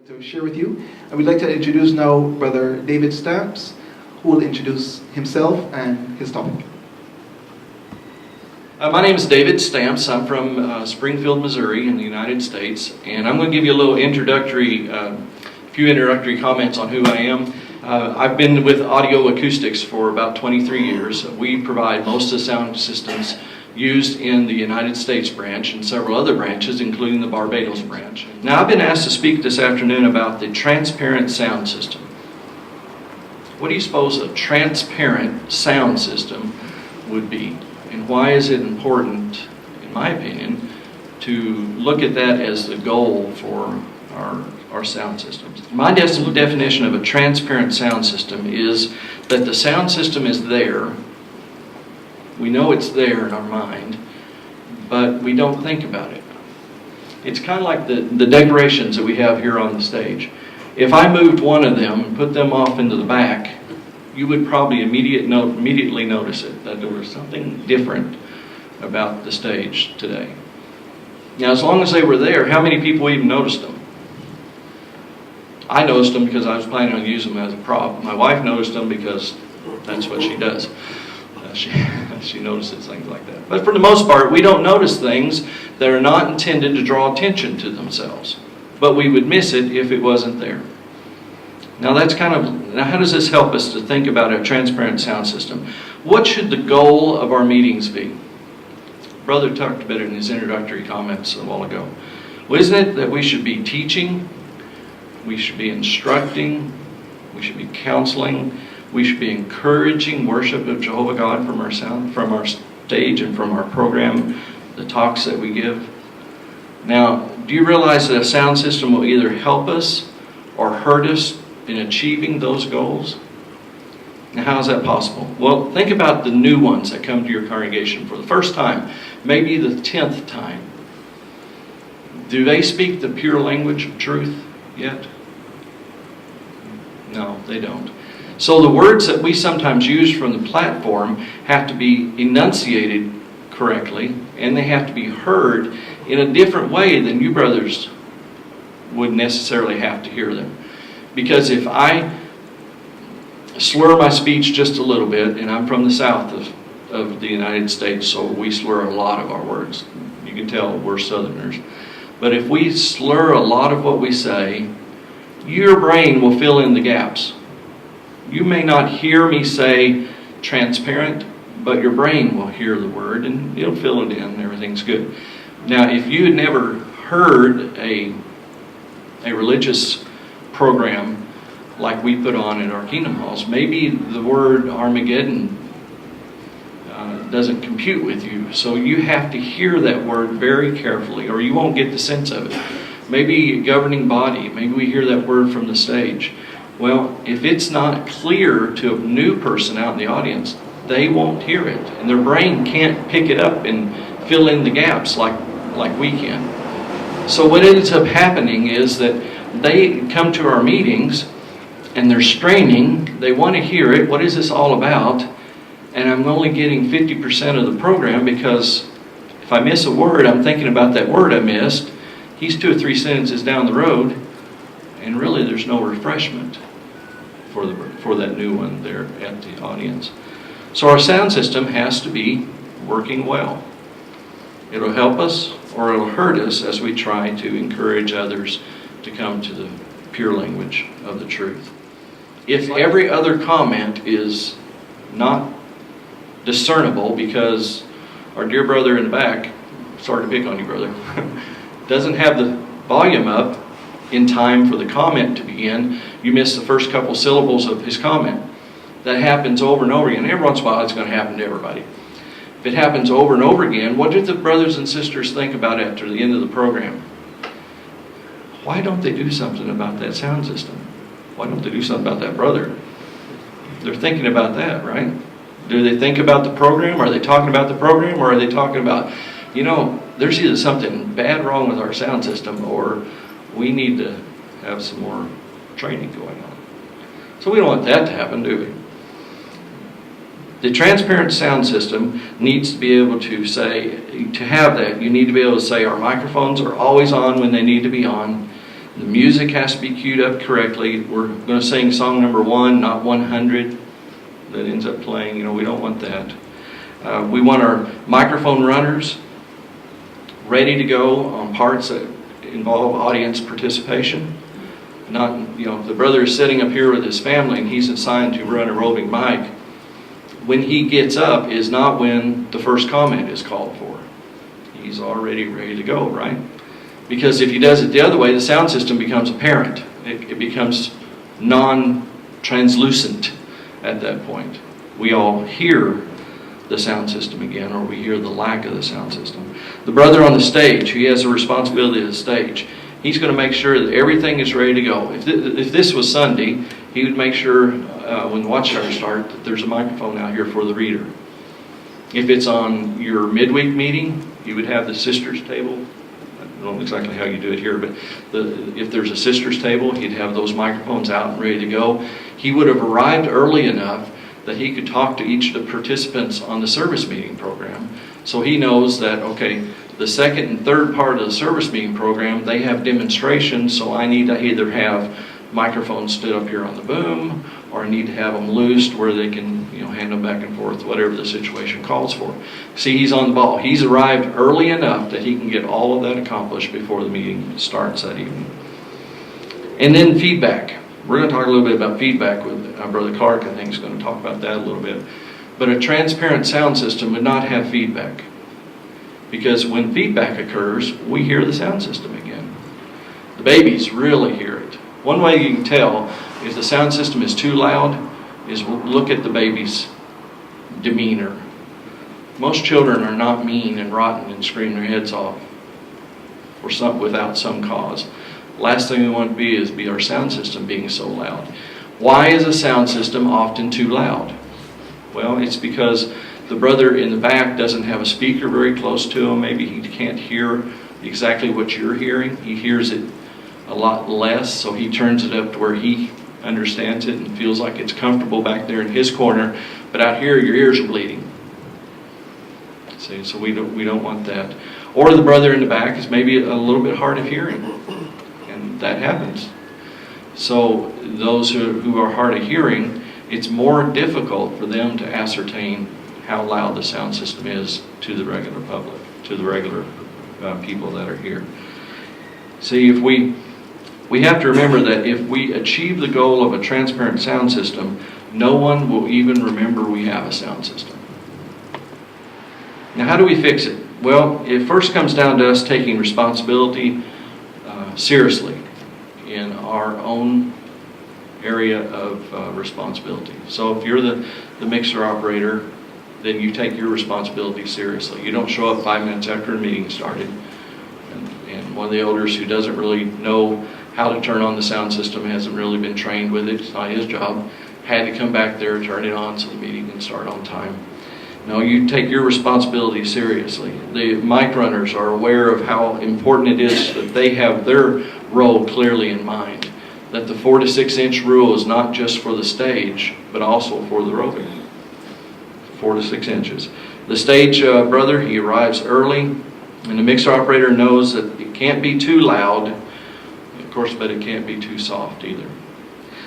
to share with you. And we'd like to introduce now Brother David Stamps, who will introduce himself and his topic. My name is David Stamps. I'm from Springfield, Missouri in the United States, and I'm going to give you a little introductory comments on who I am. I've been with audio acoustics for about 23 years. We provide most of the sound systems used in the United States branch and several other branches, including the Barbados branch. Now, I've been asked to speak this afternoon about the transparent sound system. What do you suppose a transparent sound system would be? And why is it important, in my opinion, to look at that as the goal for our sound systems? My definition of a transparent sound system is that the sound system is there. We know it's there in our mind, but we don't think about it. It's kind of like the decorations that we have here on the stage. If I moved one of them and put them off into the back, you would probably immediately notice it, that there was something different about the stage today. Now, as long as they were there, how many people even noticed them? I noticed them because I was planning on using them as a prop. My wife noticed them because that's what she does. She notices things like that. But for the most part, we don't notice things that are not intended to draw attention to themselves. But we would miss it if it wasn't there. Now how does this help us to think about a transparent sound system? What should the goal of our meetings be? Brother talked about it in his introductory comments a while ago. Well, isn't it that we should be teaching, we should be instructing, we should be counseling, we should be encouraging worship of Jehovah God from our stage and from our program, the talks that we give? Now, do you realize that a sound system will either help us or hurt us in achieving those goals? Now, how is that possible? Well, think about the new ones that come to your congregation for the first time, maybe the 10th time. Do they speak the pure language of truth yet? No, they don't. So the words that we sometimes use from the platform have to be enunciated correctly, and they have to be heard in a different way than you brothers would necessarily have to hear them. Because if I slur my speech just a little bit, and I'm from the south of the United States, so we slur a lot of our words. You can tell we're Southerners. But if we slur a lot of what we say, your brain will fill in the gaps. You may not hear me say transparent, but your brain will hear the word and it'll fill it in and everything's good. Now, if you had never heard a religious program like we put on in our Kingdom Halls, maybe the word Armageddon doesn't compute with you. So you have to hear that word very carefully or you won't get the sense of it. Maybe governing body, maybe we hear that word from the stage. Well, if it's not clear to a new person out in the audience, they won't hear it. And their brain can't pick it up and fill in the gaps like we can. So what ends up happening is that they come to our meetings and they're straining. They want to hear it. What is this all about? And I'm only getting 50% of the program because if I miss a word, I'm thinking about that word I missed. He's 2 or 3 sentences down the road, and really there's no refreshment for that new one there at the audience. So our sound system has to be working well. It'll help us or it'll hurt us as we try to encourage others to come to the pure language of the truth. If every other comment is not discernible because our dear brother in the back, sorry to pick on you, brother, doesn't have the volume up in time for the comment to begin, you miss the first couple syllables of his comment. That happens over and over again. Every once in a while it's going to happen to everybody. If it happens over and over again, what do the brothers and sisters think about after the end of the program? Why don't they do something about that sound system? Why don't they do something about that brother? They're thinking about that, right? Do they think about the program? Are they talking about the program? Or are they talking about, there's either something bad wrong with our sound system or we need to have some more training going on. So we don't want that to happen, do we? The transparent sound system needs to be able to say, to have that, you need to be able to say our microphones are always on when they need to be on. The music has to be queued up correctly. We're going to sing song number 1, not 100 that ends up playing. You know, we don't want that. We want our microphone runners ready to go on parts that involve audience participation. Not, you know, if the brother is sitting up here with his family and he's assigned to run a roving mic, when he gets up is not when the first comment is called for. He's already ready to go, right? Because if he does it the other way, the sound system becomes apparent. It becomes non-translucent at that point. We all hear the sound system again, or we hear the lack of the sound system. The brother on the stage, he has the responsibility of the stage. He's going to make sure that everything is ready to go. If this was Sunday, he would make sure when the watchtower starts that there's a microphone out here for the reader. If it's on your midweek meeting, you would have the sisters table. I don't know exactly how you do it here, but if there's a sisters table, he'd have those microphones out and ready to go. He would have arrived early enough that he could talk to each of the participants on the service meeting program. So he knows that, okay, the second and third part of the service meeting program, they have demonstrations, so I need to either have microphones stood up here on the boom, or I need to have them loosed where they can, you know, hand them back and forth, whatever the situation calls for. See, he's on the ball. He's arrived early enough that he can get all of that accomplished before the meeting starts that evening. And then feedback. We're going to talk a little bit about feedback with Brother Clark. I think he's going to talk about that a little bit. But a transparent sound system would not have feedback. Because when feedback occurs, we hear the sound system again. The babies really hear it. One way you can tell if the sound system is too loud is look at the baby's demeanor. Most children are not mean and rotten and scream their heads off without some cause. Last thing we want to be is our sound system being so loud. Why is a sound system often too loud? Well, it's because the brother in the back doesn't have a speaker very close to him. Maybe he can't hear exactly what you're hearing. He hears it a lot less, so he turns it up to where he understands it and feels like it's comfortable back there in his corner. But out here, your ears are bleeding. See, so we don't want that. Or the brother in the back is maybe a little bit hard of hearing, and that happens. So those who are hard of hearing, it's more difficult for them to ascertain how loud the sound system is to the regular public, to the regular people that are here. See, if we have to remember that if we achieve the goal of a transparent sound system, no one will even remember we have a sound system. Now, how do we fix it? Well, it first comes down to us taking responsibility seriously in our own area of responsibility. So if you're the mixer operator, then you take your responsibility seriously. You don't show up 5 minutes after a meeting started and one of the elders who doesn't really know how to turn on the sound system, hasn't really been trained with it, it's not his job, had to come back there, turn it on so the meeting can start on time. No, you take your responsibility seriously. The mic runners are aware of how important it is that they have their role clearly in mind. That the 4 to 6 inch rule is not just for the stage, but also for the roving. 4 to 6 inches. The stage brother, he arrives early, and the mixer operator knows that it can't be too loud, of course, but it can't be too soft either.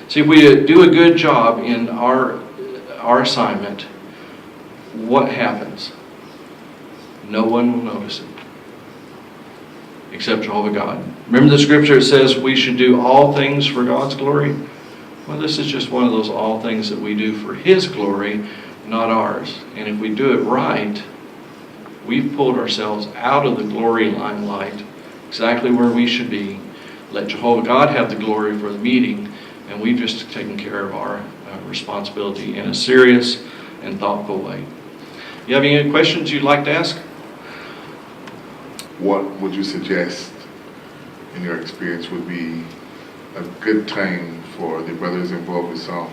See, if we do a good job in our assignment, what happens? No one will notice it, except Jehovah God. Remember the scripture that says we should do all things for God's glory? Well, this is just one of those all things that we do for His glory, not ours. And if we do it right, we've pulled ourselves out of the glory limelight, exactly where we should be. Let Jehovah God have the glory for the meeting, and we've just taken care of our responsibility in a serious and thoughtful way. You have any questions you'd like to ask? What would you suggest, in your experience, would be a good time for the brothers involved with song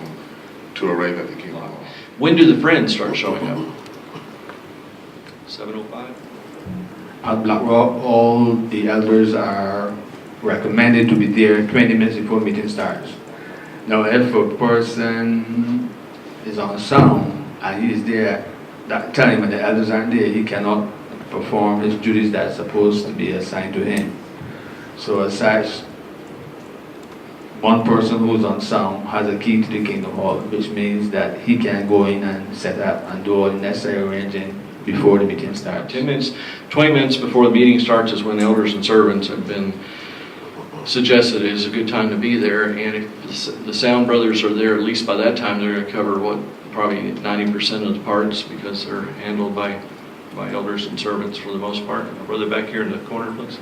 to arrive at the King Hall? When do the friends start showing up? 7:05? At Black Rock, all the elders are recommended to be there 20 minutes before meeting starts. Now, if a person is on sound and he is there that time when the elders aren't there, he cannot perform his duties that's supposed to be assigned to him. So as such, one person who's on sound has a key to the Kingdom Hall, which means that he can go in and set up and do all the necessary arranging before the meeting starts. 10 minutes, 20 minutes before the meeting starts is when elders and servants have been suggested is a good time to be there. And if the sound brothers are there, at least by that time, they're going to cover probably 90% of the parts, because they're handled by elders and servants for the most part. Brother back here in the corner, please.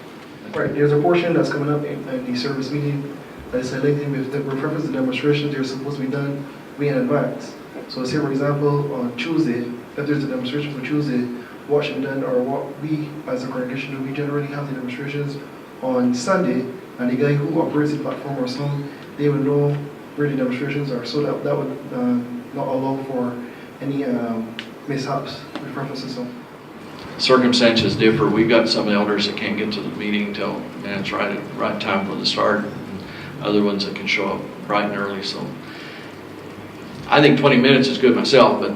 Right, there's a portion that's coming up in the service meeting that is selecting with the reference to demonstrations. They're supposed to be done way in advance. So say, for example, on Tuesday, if there's a demonstration for Tuesday, what should be done, or what we as a congregation do, we generally have the demonstrations on Sunday, and the guy who operates the platform or sound, they would know where the demonstrations are, so that would not allow for any mishaps with reference to sound. Circumstances differ. We've got some elders that can't get to the meeting till minutes right time for the start, and other ones that can show up bright and early. So I think 20 minutes is good myself, but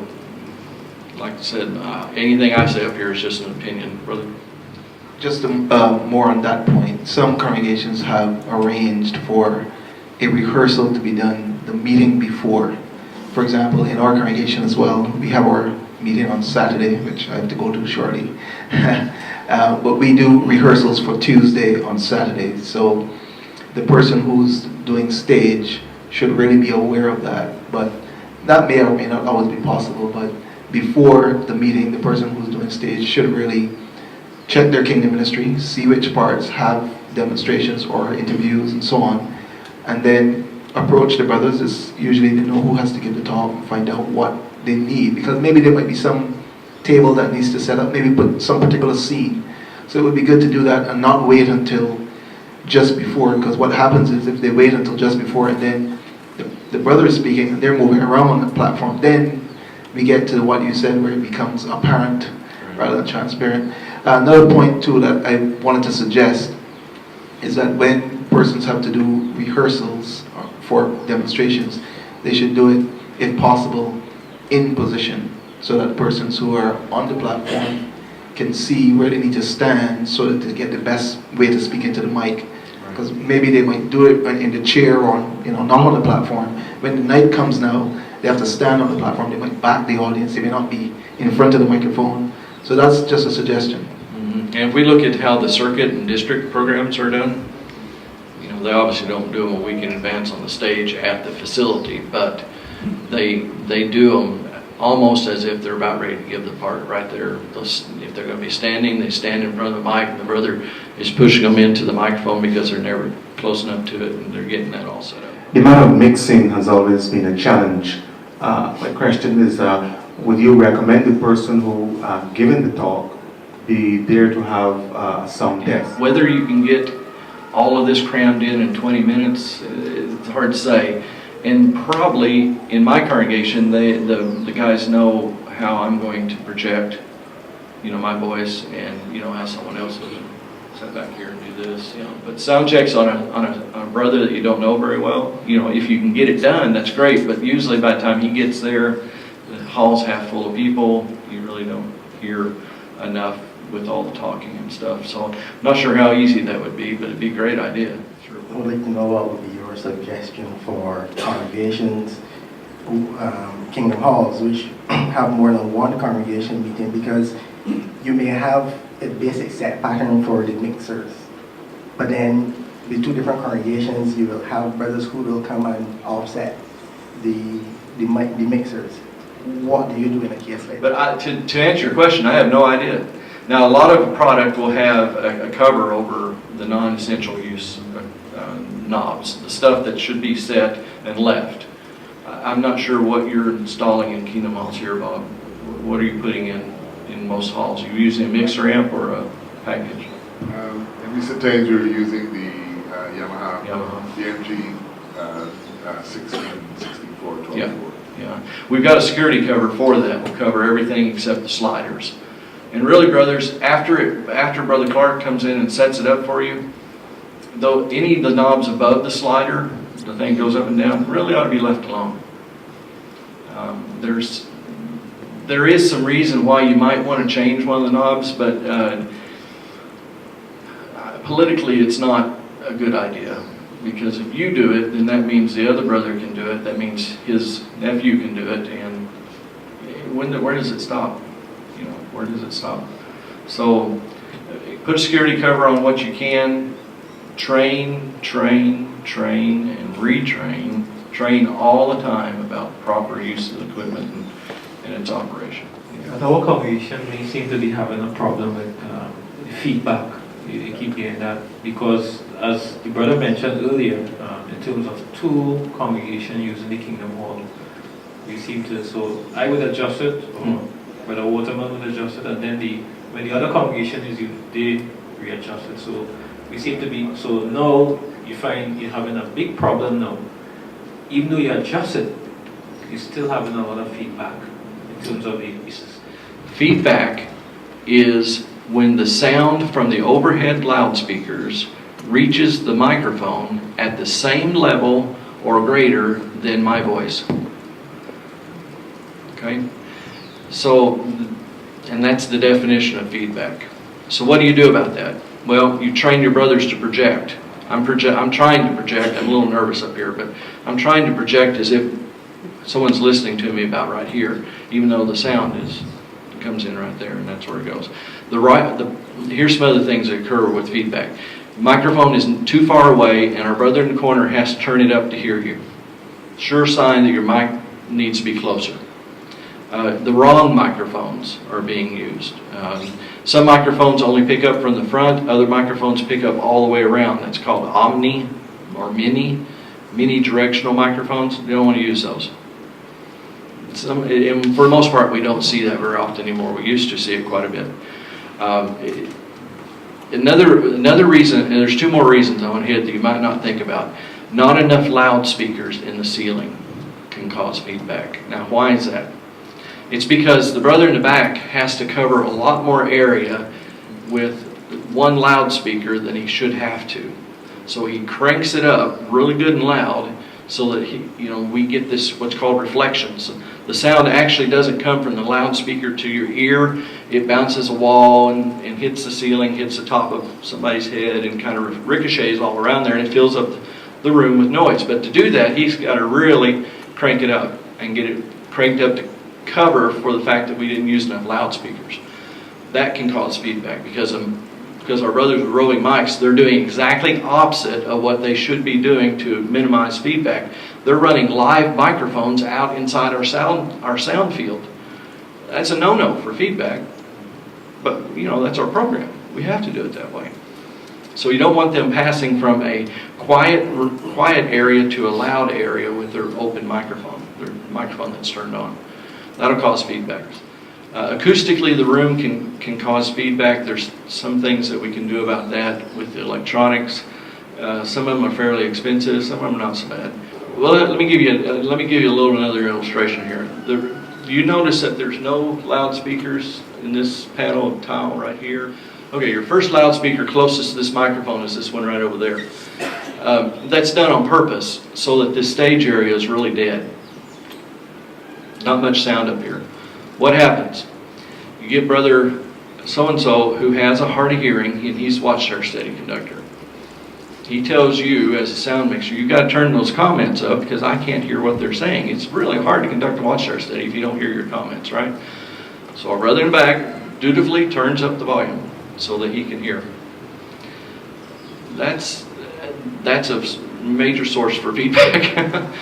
like I said, anything I say up here is just an opinion, brother. Just more on that point, some congregations have arranged for a rehearsal to be done the meeting before. For example, in our congregation as well, we have our meeting on Saturday, which I have to go to shortly. But we do rehearsals for Tuesday on Saturday. So the person who's doing stage should really be aware of that. But that may or may not always be possible. But before the meeting, the person who's doing stage should really check their kingdom ministry, see which parts have demonstrations or interviews and so on, and then approach the brothers. Is usually they know who has to give the talk and find out what they need, because maybe there might be some table that needs to set up, maybe put some particular seed. So it would be good to do that and not wait until just before, because what happens is if they wait until just before and then the brother is speaking and they're moving around on the platform, then we get to what you said where it becomes apparent rather than transparent. Another point too that I wanted to suggest is that when persons have to do rehearsals for demonstrations, they should do it, if possible, in position, so that persons who are on the platform can see where they need to stand so that they get the best way to speak into the mic. Because maybe they might do it in the chair or not on the platform. When the night comes now, they have to stand on the platform. They might back the audience. They may not be in front of the microphone. So that's just a suggestion. And if we look at how the circuit and district programs are done, they obviously don't do them a week in advance on the stage at the facility, but they do them almost as if they're about ready to give the part right there. If they're going to be standing, they stand in front of the mic, and the brother is pushing them into the microphone because they're never close enough to it, and they're getting that all set up. The amount of mixing has always been a challenge. My question is, would you recommend the person who giving the talk be there to have some test? Whether you can get all of this crammed in 20 minutes, it's hard to say. And probably in my congregation, the guys know how I'm going to project, my voice, and how someone else will sit back here and do this. But sound checks on a brother that you don't know very well. If you can get it done, that's great. But usually by the time he gets there, the hall's half full of people. You really don't hear enough with all the talking and stuff. So I'm not sure how easy that would be, but it'd be a great idea. Sure. I would like to know what would be your suggestion for congregations, Kingdom Halls, which have more than one congregation meeting, because you may have a basic set pattern for the mixers, but then the two different congregations, you will have brothers who will come and offset the mixers. What do you do in a case like that? But to answer your question, I have no idea. Now, a lot of product will have a cover over the non-essential use knobs, the stuff that should be set and left. I'm not sure what you're installing in Kingdom Halls here, Bob. What are you putting in most halls? Are you using a mixer amp or a package? In recent times, we're using the Yamaha, the MG 1664 24. Yeah, we've got a security cover for that. We'll cover everything except the sliders. And really, brothers, after Brother Clark comes in and sets it up for you, though any of the knobs above the slider, the thing goes up and down, really ought to be left alone. There is some reason why you might want to change one of the knobs, but politically it's not a good idea, Because if you do it, then that means the other brother can do it. That means his nephew can do it. And where does it stop? You know, where does it stop? So put a security cover on what you can. Train, and retrain. Train all the time about proper use of the equipment and its operation. At our congregation, we seem to be having a problem with feedback. You keep hearing that because, as the brother mentioned earlier, in terms of two congregations using the Kingdom Hall, we seem to. So I would adjust it, or Brother Waterman would adjust it, and then when the other congregation is used, they readjust it. So we seem to be. So now you find you're having a big problem now. Even though you adjust it, you're still having a lot of feedback in terms of the pieces. Feedback is when the sound from the overhead loudspeakers reaches the microphone at the same level or greater than my voice. Okay? So, and that's the definition of feedback. So what do you do about that? Well, you train your brothers to project. I'm trying to project. I'm a little nervous up here, but I'm trying to project as if someone's listening to me about right here, even though the sound comes in right there, and that's where it goes. Here's some other things that occur with feedback. The microphone isn't too far away, and our brother in the corner has to turn it up to hear you. Sure sign that your mic needs to be closer. The wrong microphones are being used. Some microphones only pick up from the front, other microphones pick up all the way around. That's called omni or mini directional microphones. You don't want to use those. And for the most part, we don't see that very often anymore. We used to see it quite a bit. Another reason, and there's two more reasons I want to hit that you might not think about. Not enough loudspeakers in the ceiling can cause feedback. Now, why is that? It's because the brother in the back has to cover a lot more area with one loudspeaker than he should have to. So he cranks it up really good and loud so that we get this what's called reflections. The sound actually doesn't come from the loudspeaker to your ear. It bounces a wall and hits the ceiling, hits the top of somebody's head, and kind of ricochets all around there, and it fills up the room with noise. But to do that, he's got to really crank it up and get it cranked up to cover for the fact that we didn't use enough loudspeakers. That can cause feedback because our brothers with roving mics, they're doing exactly opposite of what they should be doing to minimize feedback. They're running live microphones out inside our sound field. That's a no-no for feedback, but that's our program. We have to do it that way. So you don't want them passing from a quiet area to a loud area with their open microphone, their microphone that's turned on. That'll cause feedback. Acoustically, the room can cause feedback. There's some things that we can do about that with the electronics. Some of them are fairly expensive. Some of them are not so bad. Well, let me give you another illustration here. Do you notice that there's no loudspeakers in this panel of tile right here? Okay, your first loudspeaker closest to this microphone is this one right over there. That's done on purpose so that this stage area is really dead. Not much sound up here. What happens? You get brother so-and-so who has a hard of hearing, and he's watched our steady conductor. He tells you as a sound mixer, you've got to turn those comments up because I can't hear what they're saying. It's really hard to conduct a watchtower study if you don't hear your comments, right? So our brother in the back dutifully turns up the volume so that he can hear. That's a major source for feedback.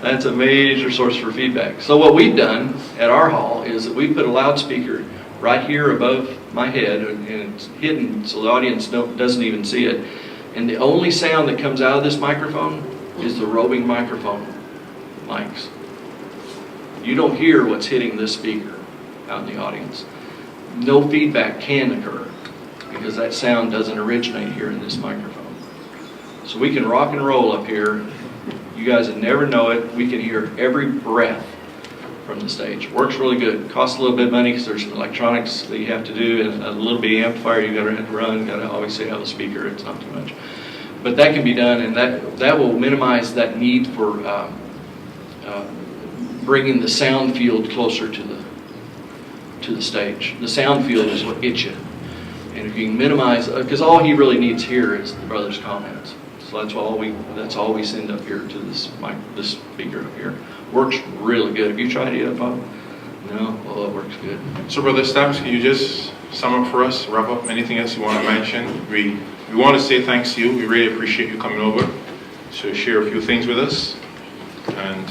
That's a major source for feedback. So what we've done at our hall is that we put a loudspeaker right here above my head, and it's hidden so the audience doesn't even see it. And the only sound that comes out of this microphone is the roving microphone mics. You don't hear what's hitting this speaker out in the audience. No feedback can occur because that sound doesn't originate here in this microphone. So we can rock and roll up here. You guys would never know it. We can hear every breath from the stage. Works really good. Costs a little bit of money because there's some electronics that you have to do, and a little bit of amplifier you got to run. You got to obviously have a speaker. It's not too much, but that can be done, and that will minimize that need for bringing the sound field closer to the stage. The sound field is what gets you, and if you can minimize, because all he really needs here is the brother's comments. So that's all we send up here to this speaker up here. Works really good. Have you tried it yet, Bob? No? Well, it works good. So, Brother Stamps, can you just sum up for us, wrap up anything else you want to mention? We want to say thanks to you. We really appreciate you coming over to share a few things with us. And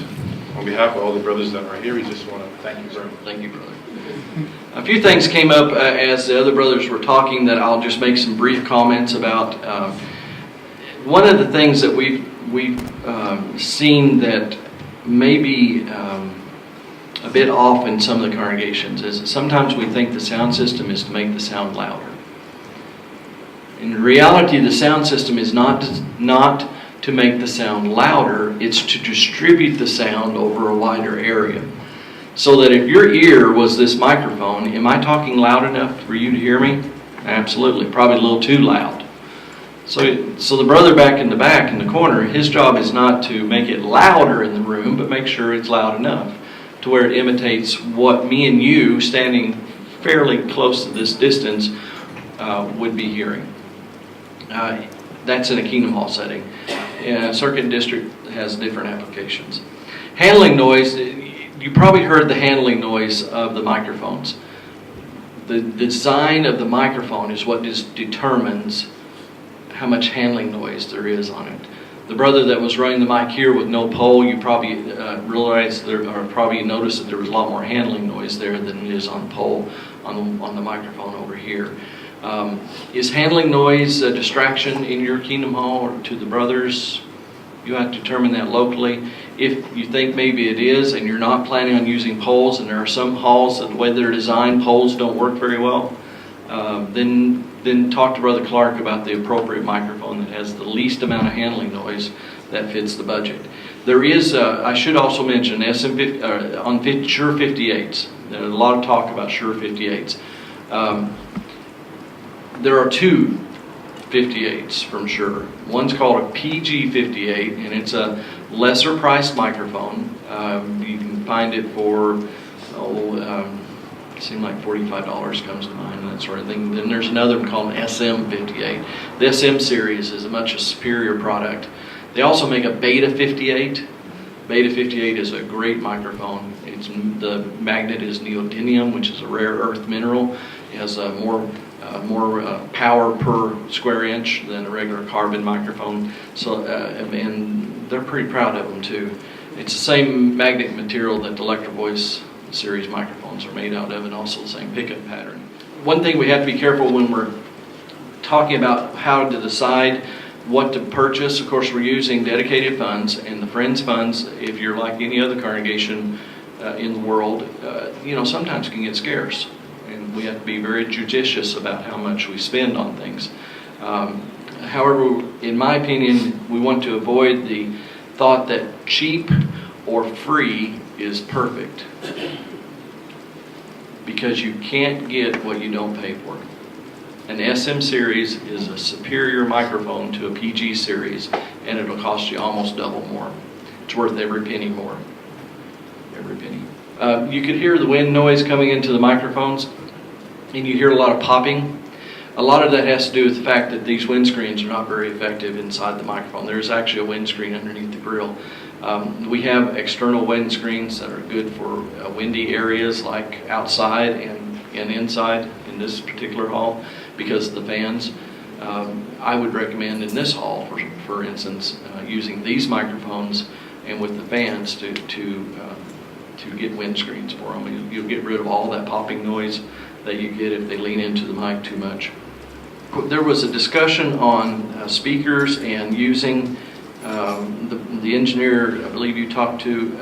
on behalf of all the brothers that are here, we just want to thank you very much. Thank you, brother. A few things came up as the other brothers were talking that I'll just make some brief comments about. One of the things that we've seen that may be a bit off in some of the congregations is that sometimes we think the sound system is to make the sound louder. In reality, the sound system is not to make the sound louder, it's to distribute the sound over a wider area. So that if your ear was this microphone, am I talking loud enough for you to hear me? Absolutely, probably a little too loud. So the brother back in the corner, his job is not to make it louder in the room, but make sure it's loud enough to where it imitates what me and you, standing fairly close to this distance, would be hearing. That's in a Kingdom Hall setting. Circuit District has different applications. Handling noise, you probably heard the handling noise of the microphones. The design of the microphone is what determines how much handling noise there is on it. The brother that was running the mic here with no pole, you probably realized or probably noticed that there was a lot more handling noise there than it is on the pole on the microphone over here. Is handling noise a distraction in your Kingdom Hall or to the brothers? You have to determine that locally. If you think maybe it is and you're not planning on using poles, and there are some halls that the way they're designed, poles don't work very well, then talk to Brother Clark about the appropriate microphone that has the least amount of handling noise that fits the budget. There is, I should also mention, SM50, on Shure 58s. There's a lot of talk about Shure 58s. There are two 58s from Shure. One's called a PG58, and it's a lesser priced microphone. You can find it for, it seemed like $45 comes to mind, and that sort of thing. Then there's another one called an SM58. The SM series is a much superior product. They also make a Beta 58. Beta 58 is a great microphone. The magnet is neodymium, which is a rare earth mineral. It has more power per square inch than a regular carbon microphone. So, and they're pretty proud of them too. It's the same magnet material that the Electro Voice series microphones are made out of, and also the same pickup pattern. One thing we have to be careful when we're talking about how to decide what to purchase. Of course, we're using dedicated funds, and the Friends funds, if you're like any other congregation in the world, sometimes can get scarce. And we have to be very judicious about how much we spend on things. However, in my opinion, we want to avoid the thought that cheap or free is perfect, because you can't get what you don't pay for. An SM series is a superior microphone to a PG series, and it'll cost you almost double more. It's worth every penny more. Every penny. You could hear the wind noise coming into the microphones, and you hear a lot of popping. A lot of that has to do with the fact that these windscreens are not very effective inside the microphone. There's actually a windscreen underneath the grill. We have external windscreens that are good for windy areas like outside and inside in this particular hall because of the fans. I would recommend in this hall, for instance, using these microphones and with the fans to get windscreens for them. You'll get rid of all that popping noise that you get if they lean into the mic too much. There was a discussion on speakers and using the engineer, I believe you talked to,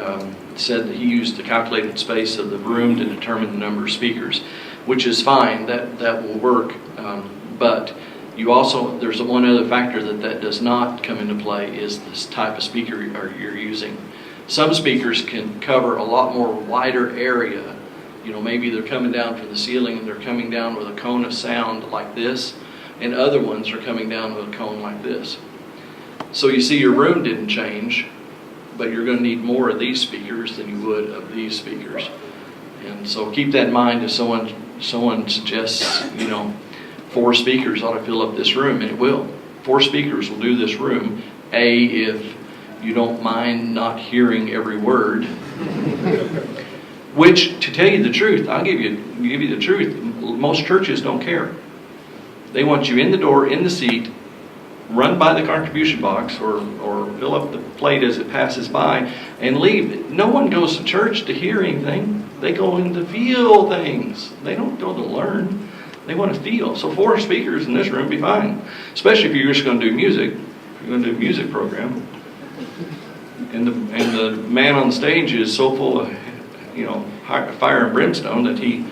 said that he used the calculated space of the room to determine the number of speakers, which is fine, that will work, but you also, there's one other factor that does not come into play is this type of speaker you're using. Some speakers can cover a lot more wider area. Maybe they're coming down from the ceiling and they're coming down with a cone of sound like this, and other ones are coming down with a cone like this. So you see your room didn't change, but you're going to need more of these speakers than you would of these speakers. And so keep that in mind if someone suggests, 4 speakers ought to fill up this room, and it will. 4 speakers will do this room if you don't mind not hearing every word, which, to tell you the truth, I'll give you the truth, most churches don't care. They want you in the door, in the seat, run by the contribution box or fill up the plate as it passes by and leave. No one goes to church to hear anything. They go in to feel things. They don't go to learn. They want to feel. So 4 speakers in this room would be fine, especially if you're just going to do music. If you're going to do a music program. And the man on the stage is so full of, fire and brimstone that he,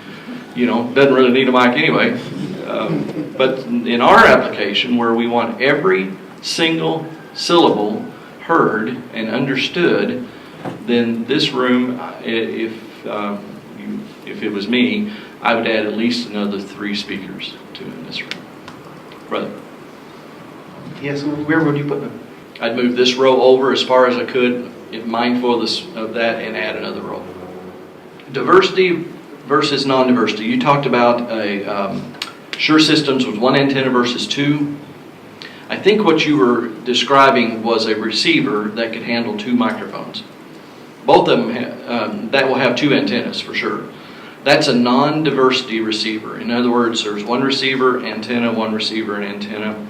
doesn't really need a mic anyway. But in our application, where we want every single syllable heard and understood, then this room, if it was me, I would add at least another 3 speakers to in this room. Brother? Yes, where would you put them? I'd move this row over as far as I could, mindful of that, and add another row. Diversity versus non-diversity. You talked about Sure Systems with 1 antenna versus 2. I think what you were describing was a receiver that could handle 2 microphones. Both of them that will have 2 antennas for sure. That's a non-diversity receiver. In other words, there's 1 receiver, antenna, 1 receiver, and antenna.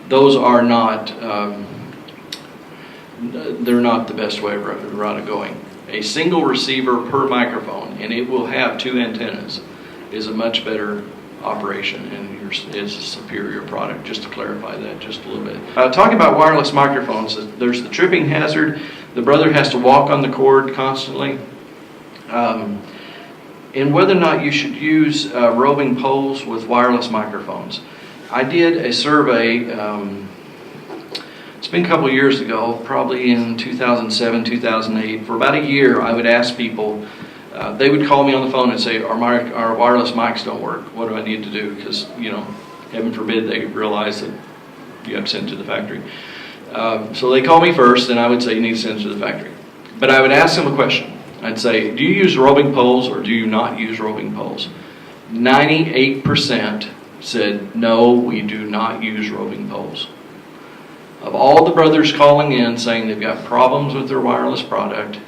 Those are not, they're not the best way around it going. A single receiver per microphone, and it will have 2 antennas, is a much better operation and is a superior product, just to clarify that just a little bit. Talking about wireless microphones, there's the tripping hazard. The brother has to walk on the cord constantly. And whether or not you should use roving poles with wireless microphones. I did a survey, it's been a couple of years ago, probably in 2007, 2008. For about a year, I would ask people, they would call me on the phone and say, our wireless mics don't work. What do I need to do? Because, heaven forbid they realize that you have to send it to the factory. So they call me first, and I would say, you need to send it to the factory. But I would ask them a question. I'd say, do you use roving poles or do you not use roving poles? 98% said, no, we do not use roving poles. Of all the brothers calling in saying they've got problems with their wireless product,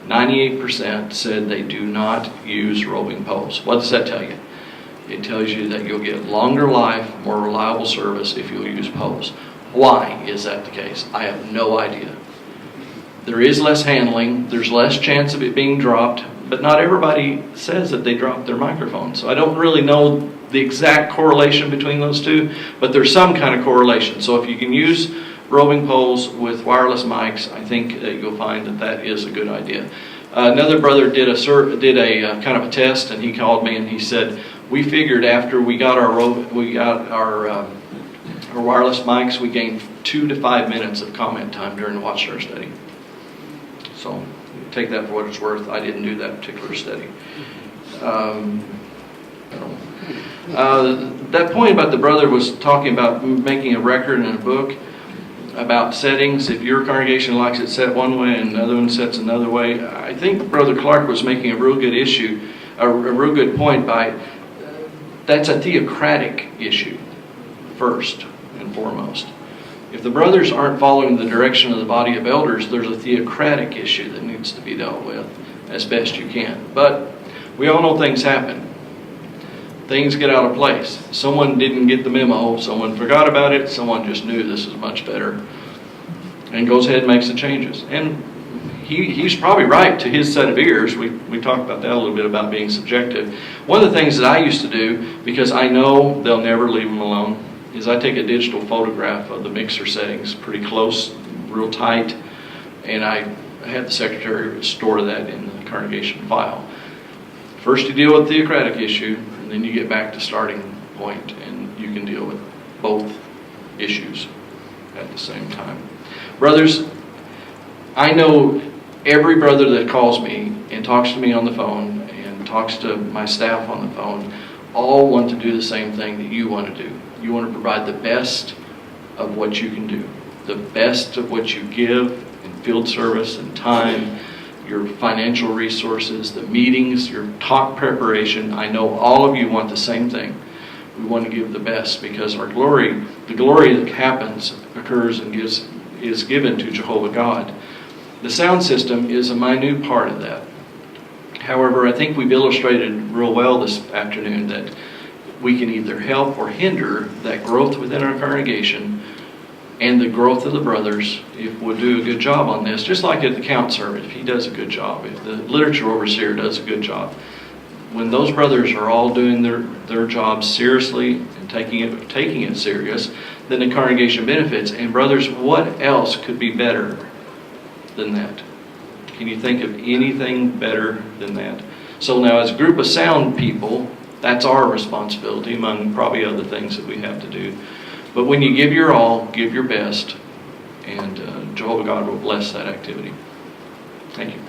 98% said they do not use roving poles. What does that tell you? It tells you that you'll get longer life, more reliable service if you'll use poles. Why is that the case? I have no idea. There is less handling, there's less chance of it being dropped, but not everybody says that they drop their microphone. So I don't really know the exact correlation between those two, but there's some kind of correlation. So if you can use roving poles with wireless mics, I think that you'll find that that is a good idea. Another brother did a kind of a test, and he called me and he said, we figured after we got our wireless mics, we gained 2 to 5 minutes of comment time during the Watchtower study. So take that for what it's worth. I didn't do that particular study. That point about the brother was talking about making a record in a book about settings. If your congregation likes it set one way and another one sets another way, I think Brother Clark was making a real good real good point by that's a theocratic issue first and foremost. If the brothers aren't following the direction of the body of elders, there's a theocratic issue that needs to be dealt with as best you can. But we all know things happen. Things get out of place. Someone didn't get the memo, someone forgot about it, someone just knew this is much better and goes ahead and makes the changes. And he's probably right to his set of ears. We talked about that a little bit about being subjective. One of the things that I used to do, because I know they'll never leave them alone, is I take a digital photograph of the mixer settings pretty close, real tight, and I have the secretary store that in the congregation file. First you deal with the theocratic issue, and then you get back to starting point, and you can deal with both issues at the same time. Brothers, I know every brother that calls me and talks to me on the phone and talks to my staff on the phone all want to do the same thing that you want to do. You want to provide the best of what you can do, the best of what you give in field service and time, your financial resources, the meetings, your talk preparation. I know all of you want the same thing. We want to give the best because our glory, the glory that happens, occurs and is given to Jehovah God. The sound system is a minute part of that. However, I think we've illustrated real well this afternoon that we can either help or hinder that growth within our congregation and the growth of the brothers if we'll do a good job on this. Just like at the count service, if he does a good job, if the literature overseer does a good job. When those brothers are all doing their jobs seriously and taking it serious, then the congregation benefits. And brothers, what else could be better than that? Can you think of anything better than that? So now as a group of sound people, that's our responsibility among probably other things that we have to do. But when you give your all, give your best, and Jehovah God will bless that activity. Thank you.